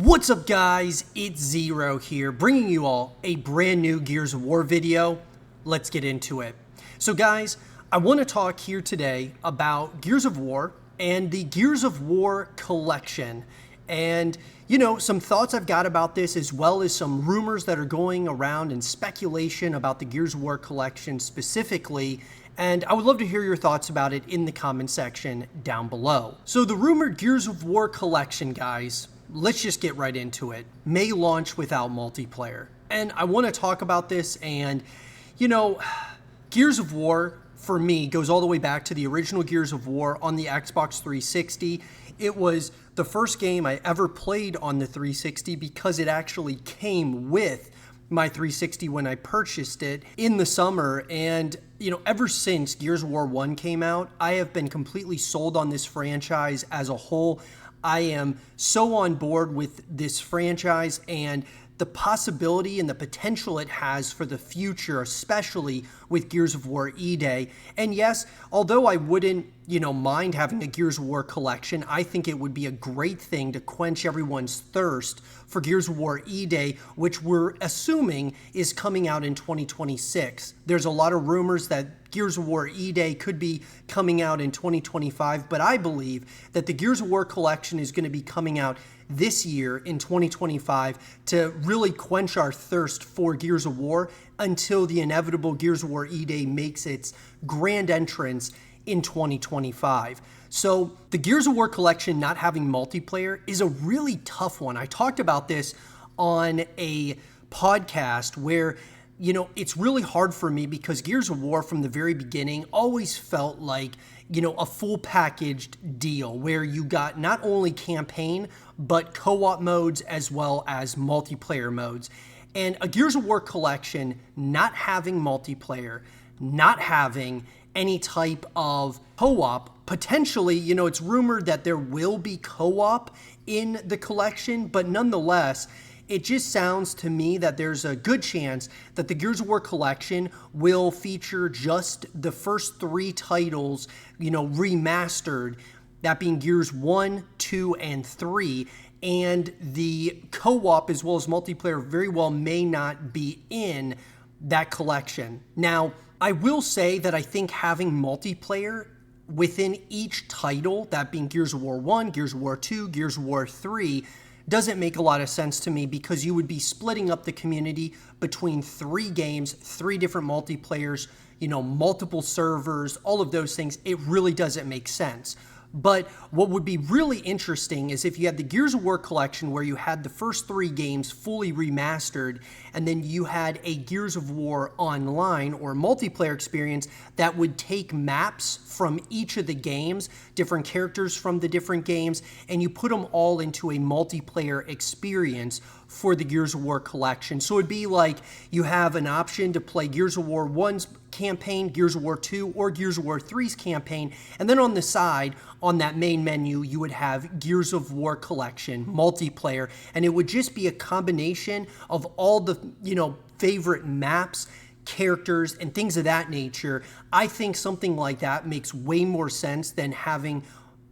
What's up guys, it's Zero here, bringing you all a brand new Gears of War video. Let's get into it. So guys, I want to talk here today about Gears of War and the Gears of War collection. And, some thoughts I've got about this, as well as some rumors that are going around and speculation about the Gears of War collection specifically. And I would love to hear your thoughts about it in the comment section down below. So the rumored Gears of War collection, guys, let's just get right into it, may launch without multiplayer. And I want to talk about this, and, Gears of War, for me, goes all the way back to the original Gears of War on the Xbox 360. It was the first game I ever played on the 360 because it actually came with my 360 when I purchased it in the summer. And, ever since Gears of War 1 came out, I have been completely sold on this franchise as a whole. I am so on board with this franchise and the possibility and the potential it has for the future, especially with Gears of War E-Day. And yes, although I wouldn't, mind having a Gears of War collection, I think it would be a great thing to quench everyone's thirst for Gears of War E-Day, which we're assuming is coming out in 2026. There's a lot of rumors that Gears of War E-Day could be coming out in 2025, but I believe that the Gears of War collection is going to be coming out this year in 2025 to really quench our thirst for Gears of War until the inevitable Gears of War E-Day makes its grand entrance in 2025. So the Gears of War collection not having multiplayer is a really tough one. I talked about this on a podcast where it's really hard for me because Gears of War from the very beginning always felt like, a full packaged deal where you got not only campaign, but co-op modes as well as multiplayer modes. And a Gears of War collection not having multiplayer, not having any type of co-op, potentially, it's rumored that there will be co-op in the collection, but nonetheless, it just sounds to me that there's a good chance that the Gears of War collection will feature just the first three titles, remastered, that being Gears 1, 2, and 3, and the co-op as well as multiplayer very well may not be in that collection. Now, I will say that I think having multiplayer within each title, that being Gears of War 1, Gears of War 2, Gears of War 3, doesn't make a lot of sense to me because you would be splitting up the community between three games, three different multiplayers, multiple servers, all of those things. It really doesn't make sense. But what would be really interesting is if you had the Gears of War collection where you had the first three games fully remastered, and then you had a Gears of War online or multiplayer experience that would take maps from each of the games, different characters from the different games, and you put them all into a multiplayer experience for the Gears of War collection. So it'd be like you have an option to play Gears of War 1's campaign, Gears of War 2, or Gears of War 3's campaign, and then on the side, on that main menu, you would have Gears of War collection, multiplayer, and it would just be a combination of all the, favorite maps, characters, and things of that nature. I think something like that makes way more sense than having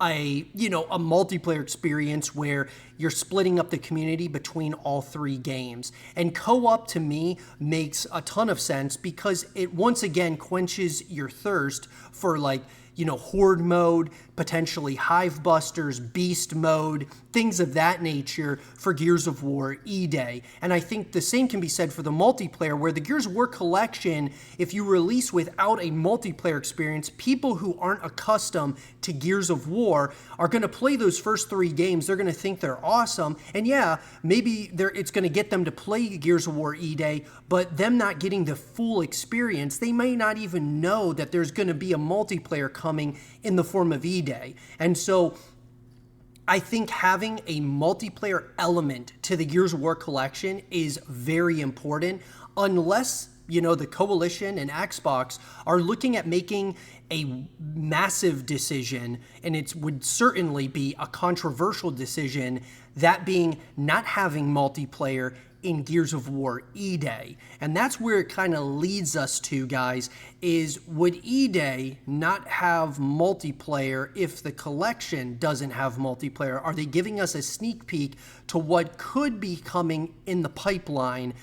a multiplayer experience where you're splitting up the community between all three games. And co-op to me makes a ton of sense because it once again quenches your thirst for Horde Mode, potentially Hive Busters, Beast Mode, things of that nature for Gears of War E-Day. And I think the same can be said for the multiplayer, where the Gears of War collection, if you release without a multiplayer experience, people who aren't accustomed to Gears of War are going to play those first three games. They're going to think they're awesome. And yeah, maybe it's going to get them to play Gears of War E-Day, but them not getting the full experience, they may not even know that there's going to be a multiplayer coming in the form of E-Day. And so I think having a multiplayer element to the Gears of War collection is very important, unless, the Coalition and Xbox are looking at making a massive decision, and it would certainly be a controversial decision, that being not having multiplayer in Gears of War E-Day. And that's where it kind of leads us to, guys, is would E-Day not have multiplayer if the collection doesn't have multiplayer? Are they giving us a sneak peek to what could be coming in the pipeline,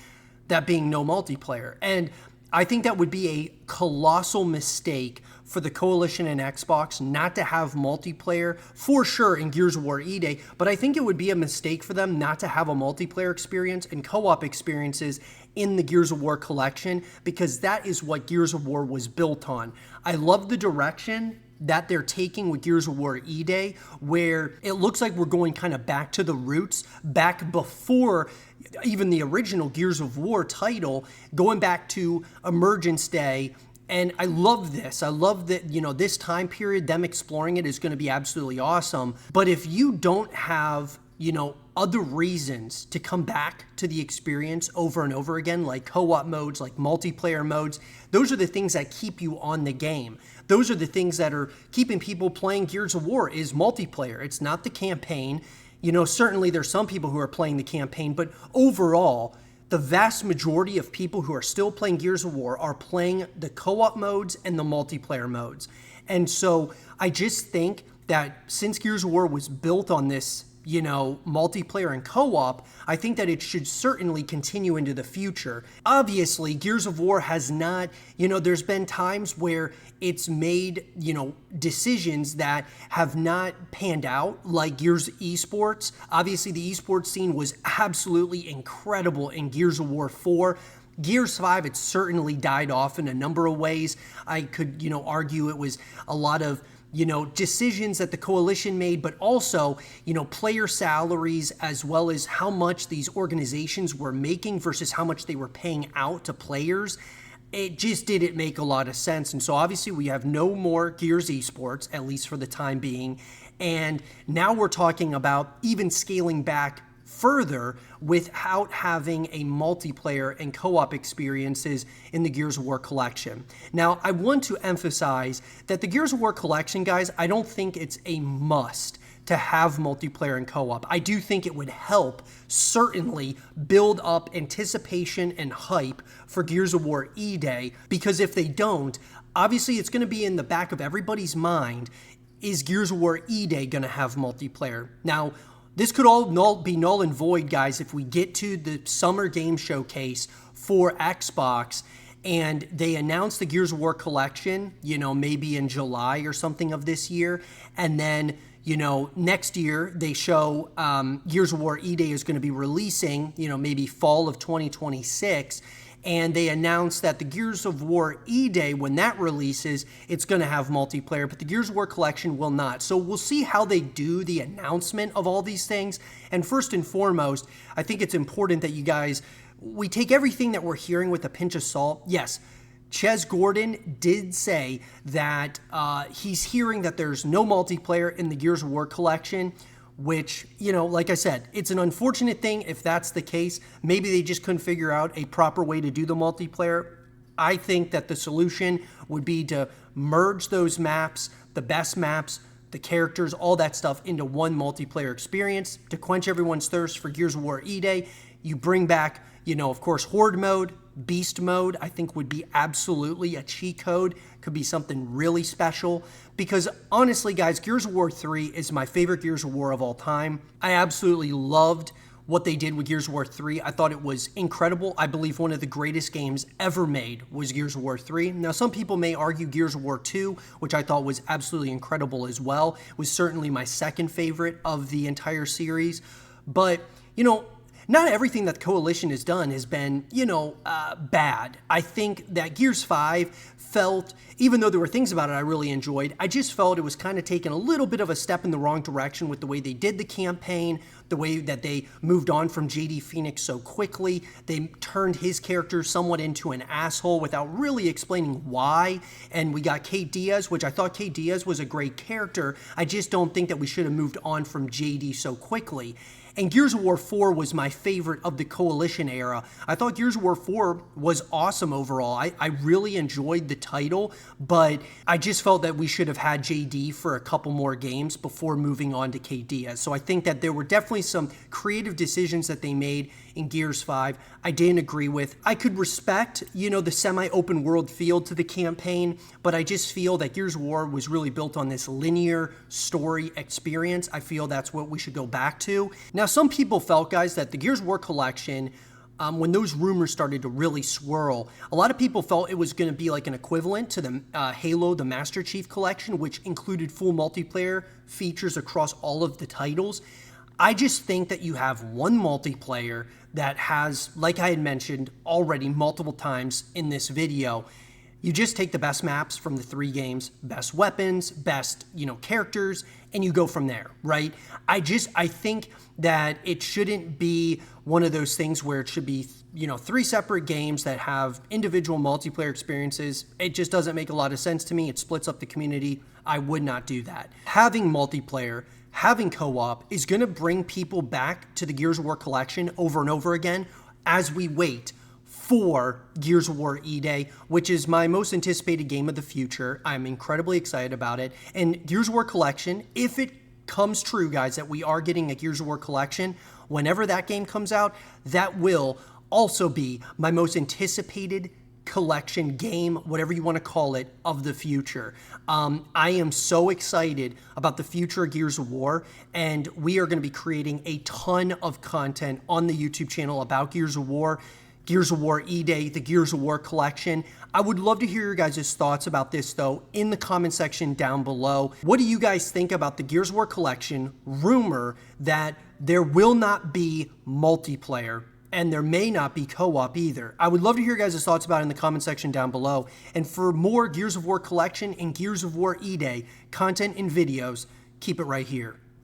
that being no multiplayer? And I think that would be a colossal mistake for the Coalition and Xbox not to have multiplayer, for sure, in Gears of War E-Day, but I think it would be a mistake for them not to have a multiplayer experience and co-op experiences in the Gears of War collection, because that is what Gears of War was built on. I love the direction that they're taking with Gears of War E-Day, where it looks like we're going kind of back to the roots, back before even the original Gears of War title, going back to Emergence Day. And I love this. I love that, this time period, them exploring it is going to be absolutely awesome. But if you don't have, other reasons to come back to the experience over and over again, like co-op modes, like multiplayer modes, those are the things that keep you on the game. Those are the things that are keeping people playing Gears of War, is multiplayer. It's not the campaign. Certainly there's some people who are playing the campaign, but overall, the vast majority of people who are still playing Gears of War are playing the co-op modes and the multiplayer modes. And so I just think that since Gears of War was built on this, multiplayer and co-op, I think that it should certainly continue into the future. Obviously, Gears of War has not, there's been times where it's made, decisions that have not panned out, like Gears esports. Obviously, the esports scene was absolutely incredible in Gears of War 4. Gears 5, it certainly died off in a number of ways. I could, argue it was a lot of decisions that the Coalition made, but also, player salaries, as well as how much these organizations were making versus how much they were paying out to players. It just didn't make a lot of sense. And so obviously we have no more Gears esports, at least for the time being. And now we're talking about even scaling back further without having a multiplayer and co-op experiences in the Gears of War collection. Now, I want to emphasize that the Gears of War collection, guys, I don't think it's a must to have multiplayer and co-op. I do think it would help certainly build up anticipation and hype for Gears of War E-Day, because if they don't, obviously it's going to be in the back of everybody's mind, is Gears of War E-Day going to have multiplayer? Now, this could all be null and void, guys, if we get to the Summer Game Showcase for Xbox and they announce the Gears of War collection, maybe in July or something of this year, and then, next year they show Gears of War E-Day is going to be releasing, maybe fall of 2026, and they announce that the Gears of War E-Day, when that releases, it's going to have multiplayer, but the Gears of War collection will not. So we'll see how they do the announcement of all these things. And first and foremost, I think it's important that you guys, we take everything that we're hearing with a pinch of salt. Yes, Ches Gordon did say that he's hearing that there's no multiplayer in the Gears of War collection, which, like I said, it's an unfortunate thing if that's the case. Maybe they just couldn't figure out a proper way to do the multiplayer. I think that the solution would be to merge those maps, the best maps, the characters, all that stuff into one multiplayer experience to quench everyone's thirst for Gears of War E-Day. You bring back, of course, Horde Mode, Beast Mode, I think would be absolutely a cheat code. Could be something really special. Because honestly, guys, Gears of War 3 is my favorite Gears of War of all time. I absolutely loved what they did with Gears of War 3. I thought it was incredible. I believe one of the greatest games ever made was Gears of War 3. Now, some people may argue Gears of War 2, which I thought was absolutely incredible as well, was certainly my second favorite of the entire series. But, not everything that the Coalition has done has been, bad. I think that Gears 5 felt, even though there were things about it I really enjoyed, I just felt it was kind of taking a little bit of a step in the wrong direction with the way they did the campaign, the way that they moved on from JD Phoenix so quickly. They turned his character somewhat into an asshole without really explaining why. And we got Kate Diaz, which I thought Kate Diaz was a great character. I just don't think that we should have moved on from JD so quickly. And Gears of War 4 was my favorite of the Coalition era. I thought Gears of War 4 was awesome overall. I really enjoyed the title, but I just felt that we should have had JD for a couple more games before moving on to KD. So I think that there were definitely some creative decisions that they made in Gears 5 I didn't agree with. I could respect, the semi-open world feel to the campaign, but I just feel that Gears of War was really built on this linear story experience. I feel that's what we should go back to. Now, some people felt, guys, that the Gears of War collection, when those rumors started to really swirl, a lot of people felt it was going to be like an equivalent to the Halo, the Master Chief Collection, which included full multiplayer features across all of the titles. I just think that you have one multiplayer that has, like I had mentioned already multiple times in this video, you just take the best maps from the 3 games, best weapons, best, characters, and you go from there, right? I think that it shouldn't be one of those things where it should be, 3 separate games that have individual multiplayer experiences. It just doesn't make a lot of sense to me. It splits up the community. I would not do that. Having multiplayer, having co-op is going to bring people back to the Gears of War collection over and over again as we wait for Gears of War E-Day, which is my most anticipated game of the future. I'm incredibly excited about it. And Gears of War collection, if it comes true, guys, that we are getting a Gears of War collection, whenever that game comes out, that will also be my most anticipated collection game, whatever you want to call it, of the future. I am so excited about the future of Gears of War, and we are going to be creating a ton of content on the YouTube channel about Gears of War E-Day, the Gears of War collection. I would love to hear your guys' thoughts about this, though, in the comment section down below. What do you guys think about the Gears of War collection rumor that there will not be multiplayer? And there may not be co-op either. I would love to hear your guys' thoughts about it in the comment section down below. And for more Gears of War collection and Gears of War E-Day content and videos, keep it right here.